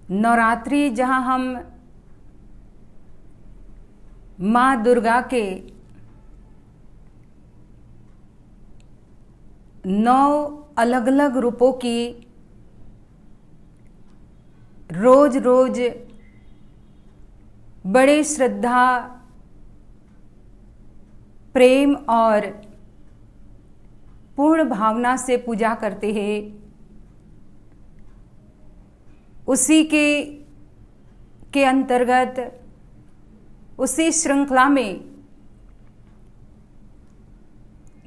नवरात्रि जहाँ हम माँ दुर्गा के 9 अलग अलग रूपों की रोज रोज बड़े श्रद्धा, प्रेम और पूर्ण भावना से पूजा करते हैं, उसी के अंतर्गत उसी श्रृंखला में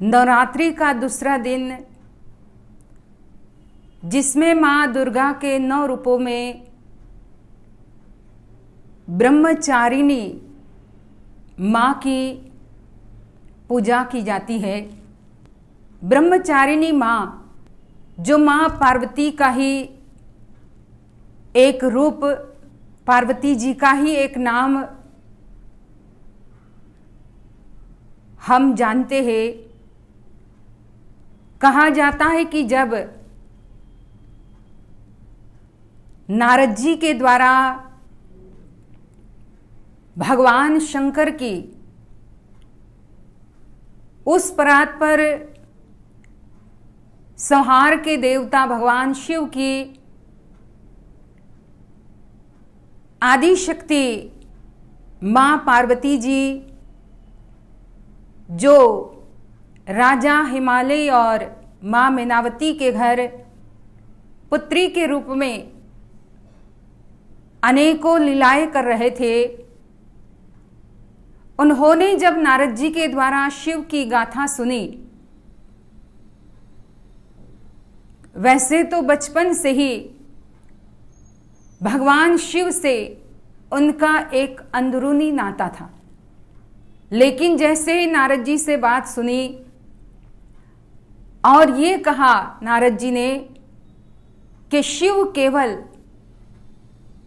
नवरात्रि का दूसरा दिन, जिसमें माँ दुर्गा के 9 रूपों में ब्रह्मचारिणी माँ की पूजा की जाती है। ब्रह्मचारिणी माँ, जो माँ पार्वती का ही एक रूप, पार्वती जी का ही एक नाम हम जानते हैं। कहा जाता है कि जब नारद जी के द्वारा भगवान शंकर की उस परात पर संहार के देवता भगवान शिव की आदि शक्ति माँ पार्वती जी, जो राजा हिमालय और माँ मैनावती के घर पुत्री के रूप में अनेकों लीलाएं कर रहे थे, उन्होंने जब नारद जी के द्वारा शिव की गाथा सुनी, वैसे तो बचपन से ही भगवान शिव से उनका एक अंदरूनी नाता था, लेकिन जैसे ही नारद जी से बात सुनी और ये कहा नारद जी ने कि शिव केवल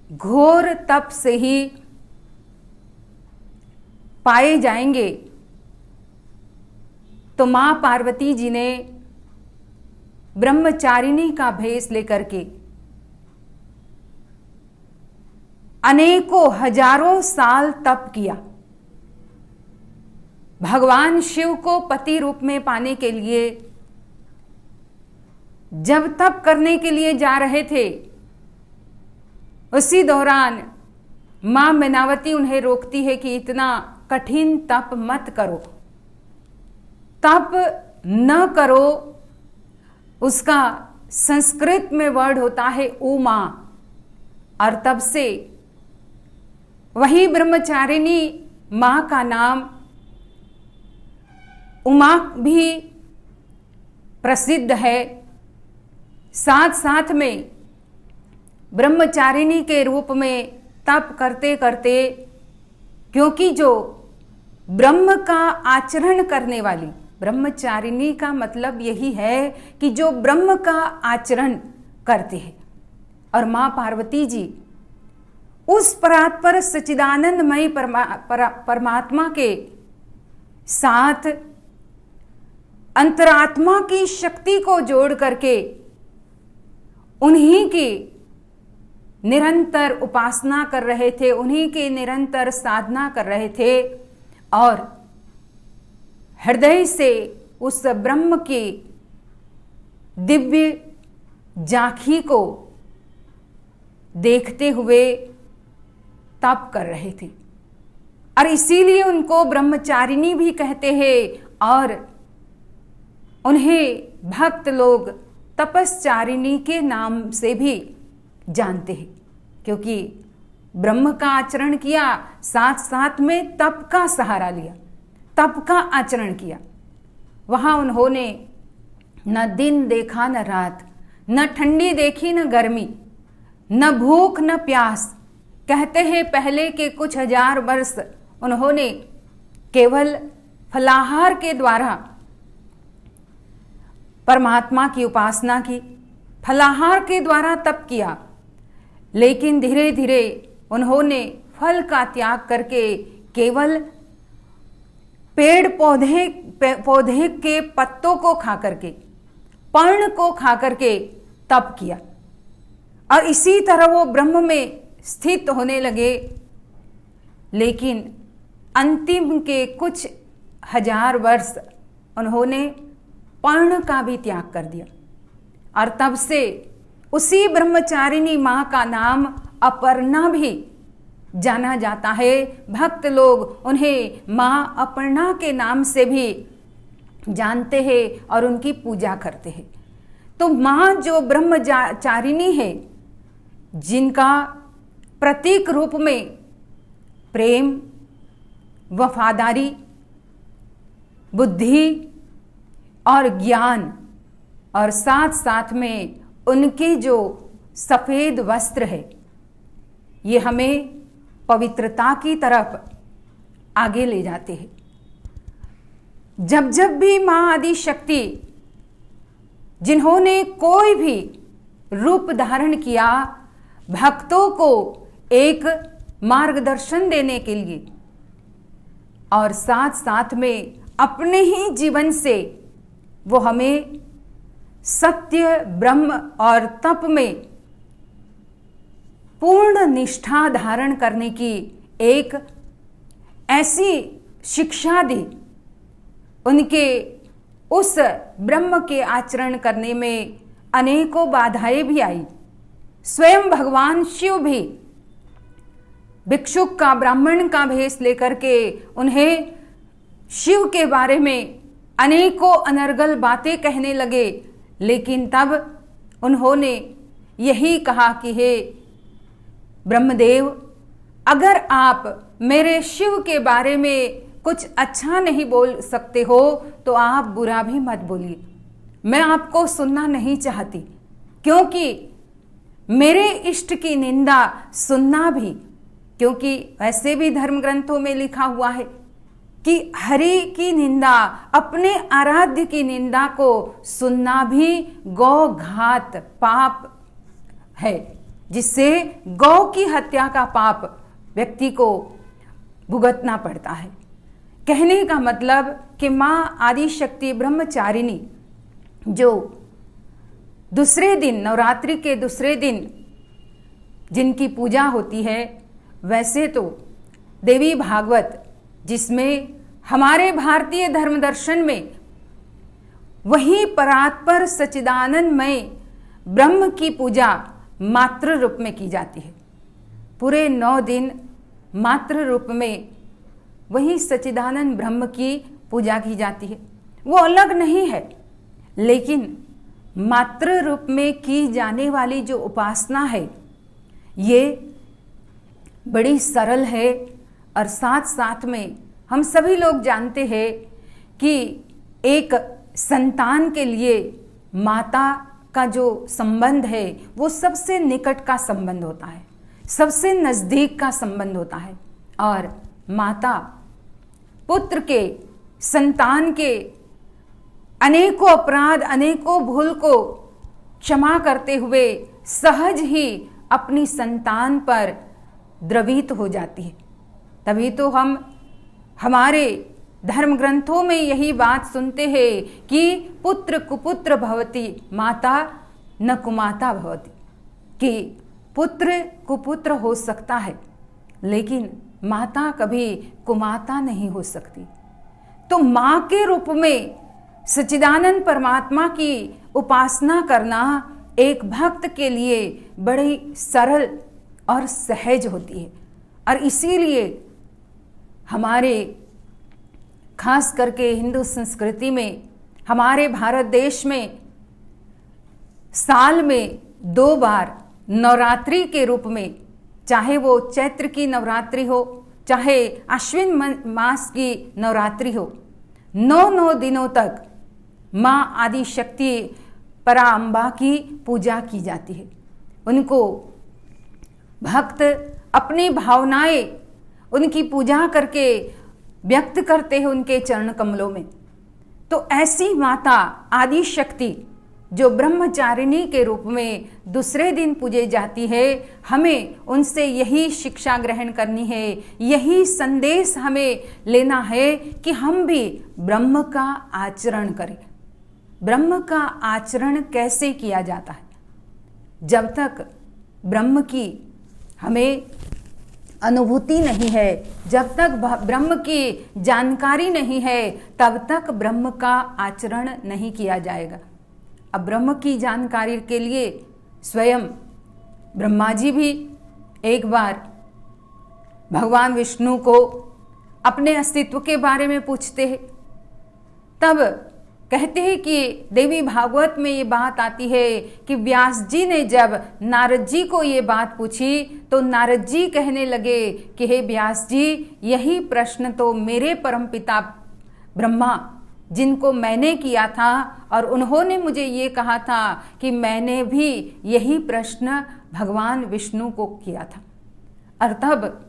घोर तप से ही पाए जाएंगे, तो मां पार्वती जी ने ब्रह्मचारिणी का भेष लेकर के अनेकों हजारों साल तप किया। भगवान शिव को पति रूप में पाने के लिए जब तप करने के लिए जा रहे थे, उसी दौरान मां मैनावती उन्हें रोकती है कि इतना कठिन तप मत करो, तप न करो। उसका संस्कृत में वर्ड होता है उमा, और तब से वही ब्रह्मचारिणी मां का नाम उमा भी प्रसिद्ध है। साथ साथ में ब्रह्मचारिणी के रूप में तप करते करते, क्योंकि जो ब्रह्म का आचरण करने वाली, ब्रह्मचारिणी का मतलब यही है कि जो ब्रह्म का आचरण करते हैं, और मां पार्वती जी उस परात पर सच्चिदानंदमय परमात्मा के साथ अंतरात्मा की शक्ति को जोड़ करके उन्हीं की निरंतर उपासना कर रहे थे, उन्हीं की निरंतर साधना कर रहे थे, और हृदय से उस ब्रह्म की दिव्य झांकी को देखते हुए तप कर रहे थे, और इसीलिए उनको ब्रह्मचारिणी भी कहते हैं, और उन्हें भक्त लोग तपस्चारिणी के नाम से भी जानते हैं, क्योंकि ब्रह्म का आचरण किया, साथ साथ में तप का सहारा लिया, तप का आचरण किया। वहां उन्होंने न दिन देखा न रात, न ठंडी देखी न गर्मी, न भूख न प्यास। कहते हैं पहले के कुछ हजार वर्ष उन्होंने केवल फलाहार के द्वारा परमात्मा की उपासना की, फलाहार के द्वारा तप किया, लेकिन धीरे धीरे उन्होंने फल का त्याग करके केवल पेड़ पौधे के पत्तों को खा करके, पर्ण को खा करके तप किया। और इसी तरह वो ब्रह्म में स्थित होने लगे। लेकिन अंतिम के कुछ हजार वर्ष उन्होंने पर्ण का भी त्याग कर दिया और तब से उसी ब्रह्मचारिणी माँ का नाम अपर्णा भी जाना जाता है। भक्त लोग उन्हें माँ अपर्णा के नाम से भी जानते हैं और उनकी पूजा करते हैं। तो माँ जो ब्रह्मचारिणी है, जिनका प्रतीक रूप में प्रेम, वफादारी, बुद्धि और ज्ञान और साथ साथ में उनके जो सफ़ेद वस्त्र है, ये हमें पवित्रता की तरफ आगे ले जाते हैं। जब जब भी माँ आदि शक्ति जिन्होंने कोई भी रूप धारण किया भक्तों को एक मार्गदर्शन देने के लिए और साथ साथ में अपने ही जीवन से वो हमें सत्य, ब्रह्म और तप में पूर्ण निष्ठा धारण करने की एक ऐसी शिक्षा दी, उनके उस ब्रह्म के आचरण करने में अनेकों बाधाएं भी आई। स्वयं भगवान शिव भी भिक्षुक का, ब्राह्मण का भेष लेकर के उन्हें शिव के बारे में अनेकों अनर्गल बातें कहने लगे। लेकिन तब उन्होंने यही कहा कि हे ब्रह्मदेव, अगर आप मेरे शिव के बारे में कुछ अच्छा नहीं बोल सकते हो तो आप बुरा भी मत बोलिए, मैं आपको सुनना नहीं चाहती, क्योंकि मेरे इष्ट की निंदा सुनना भी, क्योंकि वैसे भी धर्म ग्रंथों में लिखा हुआ है कि हरि की निंदा, अपने आराध्य की निंदा को सुनना भी गौ घात पाप है, जिससे गौ की हत्या का पाप व्यक्ति को भुगतना पड़ता है। कहने का मतलब कि माँ आदि शक्ति ब्रह्मचारिणी जो दूसरे दिन, नवरात्रि के दूसरे दिन जिनकी पूजा होती है, वैसे तो देवी भागवत, जिसमें हमारे भारतीय धर्म दर्शन में वही परात्पर सच्चिदानंदमय ब्रह्म की पूजा मातृ रूप में की जाती है। पूरे 9 दिन मातृ रूप में वही सच्चिदानंद ब्रह्म की पूजा की जाती है। वो अलग नहीं है, लेकिन मातृ रूप में की जाने वाली जो उपासना है, ये बड़ी सरल है। और साथ साथ में हम सभी लोग जानते हैं कि एक संतान के लिए माता का जो संबंध है वो सबसे निकट का संबंध होता है, सबसे नज़दीक का संबंध होता है। और माता पुत्र के, संतान के अनेकों अपराध, अनेकों भूल को क्षमा करते हुए सहज ही अपनी संतान पर द्रवित हो जाती है। तभी तो हम हमारे धर्म ग्रंथों में यही बात सुनते हैं कि पुत्र कुपुत्र भवति, माता न कुमाता भवति, कि पुत्र कुपुत्र हो सकता है लेकिन माता कभी कुमाता नहीं हो सकती। तो माँ के रूप में सच्चिदानंद परमात्मा की उपासना करना एक भक्त के लिए बड़ी सरल और सहज होती है। और इसीलिए हमारे खास करके हिंदू संस्कृति में, हमारे भारत देश में साल में 2 बार नवरात्रि के रूप में, चाहे वो चैत्र की नवरात्रि हो, चाहे अश्विन मास की नवरात्रि हो, 9 दिनों तक माँ आदि शक्ति पराम्बा की पूजा की जाती है। उनको भक्त अपनी भावनाएं उनकी पूजा करके व्यक्त करते हैं उनके चरण कमलों में। तो ऐसी माता आदि शक्ति जो ब्रह्मचारिणी के रूप में दूसरे दिन पूजे जाती है, हमें उनसे यही शिक्षा ग्रहण करनी है, यही संदेश हमें लेना है कि हम भी ब्रह्म का आचरण करें। ब्रह्म का आचरण कैसे किया जाता है? जब तक ब्रह्म की हमें अनुभूति नहीं है, जब तक ब्रह्म की जानकारी नहीं है, तब तक ब्रह्म का आचरण नहीं किया जाएगा। अब ब्रह्म की जानकारी के लिए स्वयं ब्रह्मा जी भी एक बार भगवान विष्णु को अपने अस्तित्व के बारे में पूछते हैं। तब कहते हैं कि देवी भागवत में ये बात आती है कि व्यास जी ने जब नारद जी को ये बात पूछी तो नारद जी कहने लगे कि हे व्यास जी, यही प्रश्न तो मेरे परमपिता ब्रह्मा, जिनको मैंने किया था, और उन्होंने मुझे ये कहा था कि मैंने भी यही प्रश्न भगवान विष्णु को किया था। और तब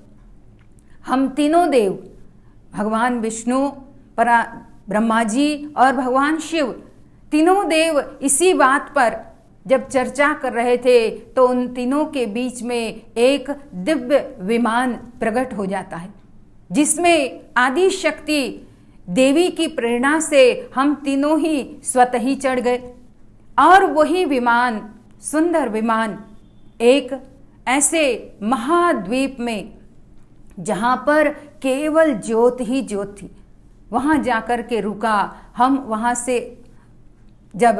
हम तीनों देव, भगवान विष्णु, ब्रह्मा जी और भगवान शिव, तीनों देव इसी बात पर जब चर्चा कर रहे थे तो उन तीनों के बीच में एक दिव्य विमान प्रकट हो जाता है, जिसमें आदि शक्ति देवी की प्रेरणा से हम तीनों ही स्वतः ही चढ़ गए। और वही विमान, सुंदर विमान, एक ऐसे महाद्वीप में जहाँ पर केवल ज्योत ही ज्योत थी, वहाँ जाकर के रुका। हम वहाँ से जब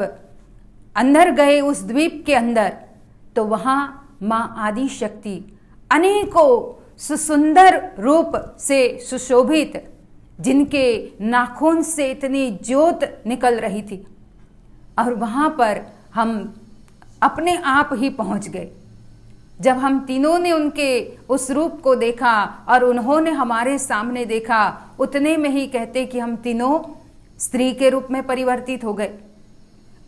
अंदर गए उस द्वीप के अंदर, तो वहाँ माँ आदि शक्ति अनेकों सुंदर रूप से सुशोभित, जिनके नाखून से इतनी ज्योत निकल रही थी, और वहाँ पर हम अपने आप ही पहुँच गए। जब हम तीनों ने उनके उस रूप को देखा और उन्होंने हमारे सामने देखा, उतने में ही कहते कि हम तीनों स्त्री के रूप में परिवर्तित हो गए।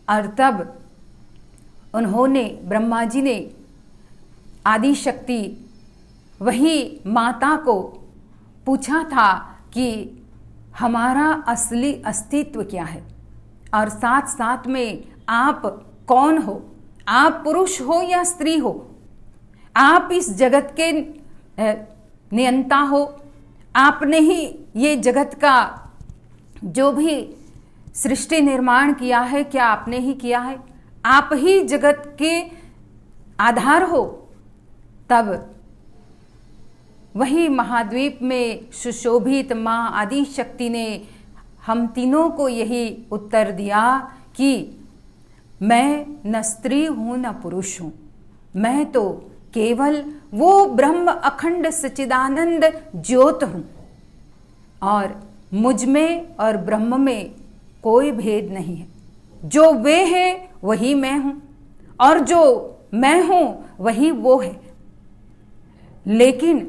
और तब उन्होंने, ब्रह्मा जी ने, आदि शक्ति वही माता को पूछा था कि हमारा असली अस्तित्व क्या है, और साथ साथ में आप कौन हो, आप पुरुष हो या स्त्री हो, आप इस जगत के नियंता हो, आपने ही ये जगत का जो भी सृष्टि निर्माण किया है, क्या आपने ही किया है, आप ही जगत के आधार हो। तब वही महाद्वीप में सुशोभित माँ आदि शक्ति ने हम तीनों को यही उत्तर दिया कि मैं न स्त्री हूँ न पुरुष हूँ, मैं तो केवल वो ब्रह्म अखंड सच्चिदानंद ज्योत हूँ, और मुझ में और ब्रह्म में कोई भेद नहीं है। जो वे है वही मैं हूँ, और जो मैं हूँ वही वो है। लेकिन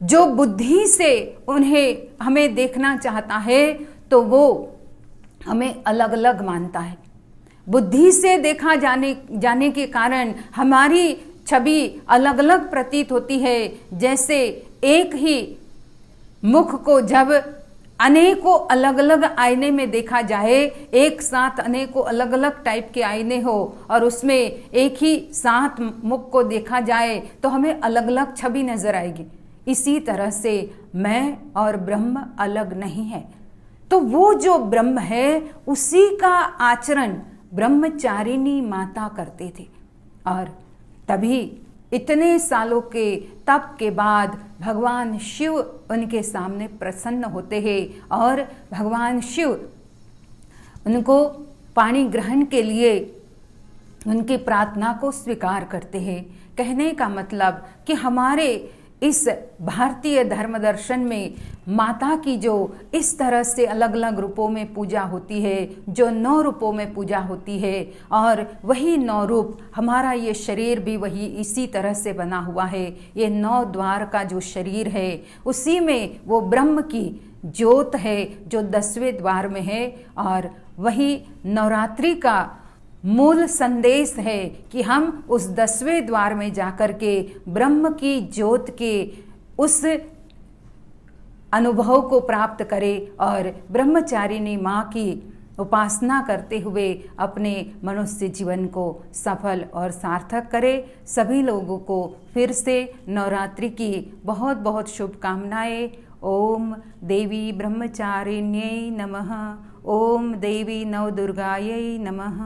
जो बुद्धि से हमें देखना चाहता है, तो वो हमें अलग अलग मानता है। बुद्धि से देखा जाने के कारण हमारी छवि अलग अलग प्रतीत होती है। जैसे एक ही मुख को जब अनेकों अलग अलग आईने में देखा जाए, एक साथ अनेकों अलग अलग टाइप के आईने हो और उसमें एक ही साथ मुख को देखा जाए, तो हमें अलग अलग छवि नजर आएगी। इसी तरह से मैं और ब्रह्म अलग नहीं है। तो वो जो ब्रह्म है, उसी का आचरण ब्रह्मचारिणी माता करते थे। और तभी इतने सालों के तप के बाद भगवान शिव उनके सामने प्रसन्न होते हैं, और भगवान शिव उनको पानी ग्रहण के लिए उनकी प्रार्थना को स्वीकार करते हैं। कहने का मतलब कि हमारे इस भारतीय धर्म दर्शन में माता की जो इस तरह से अलग अलग रूपों में पूजा होती है, जो 9 रूपों में पूजा होती है, और वही 9 रूप, हमारा ये शरीर भी वही इसी तरह से बना हुआ है। ये 9 द्वार का जो शरीर है, उसी में वो ब्रह्म की ज्योत है जो 10वें द्वार में है। और वही नवरात्रि का मूल संदेश है कि हम उस 10वें द्वार में जाकर के ब्रह्म की ज्योत के उस अनुभव को प्राप्त करें और ब्रह्मचारिणी माँ की उपासना करते हुए अपने मनुष्य जीवन को सफल और सार्थक करें। सभी लोगों को फिर से नवरात्रि की बहुत बहुत शुभकामनाएं। ओम देवी ब्रह्मचारिण्यै नमः। ओम देवी नवदुर्गायै नमः।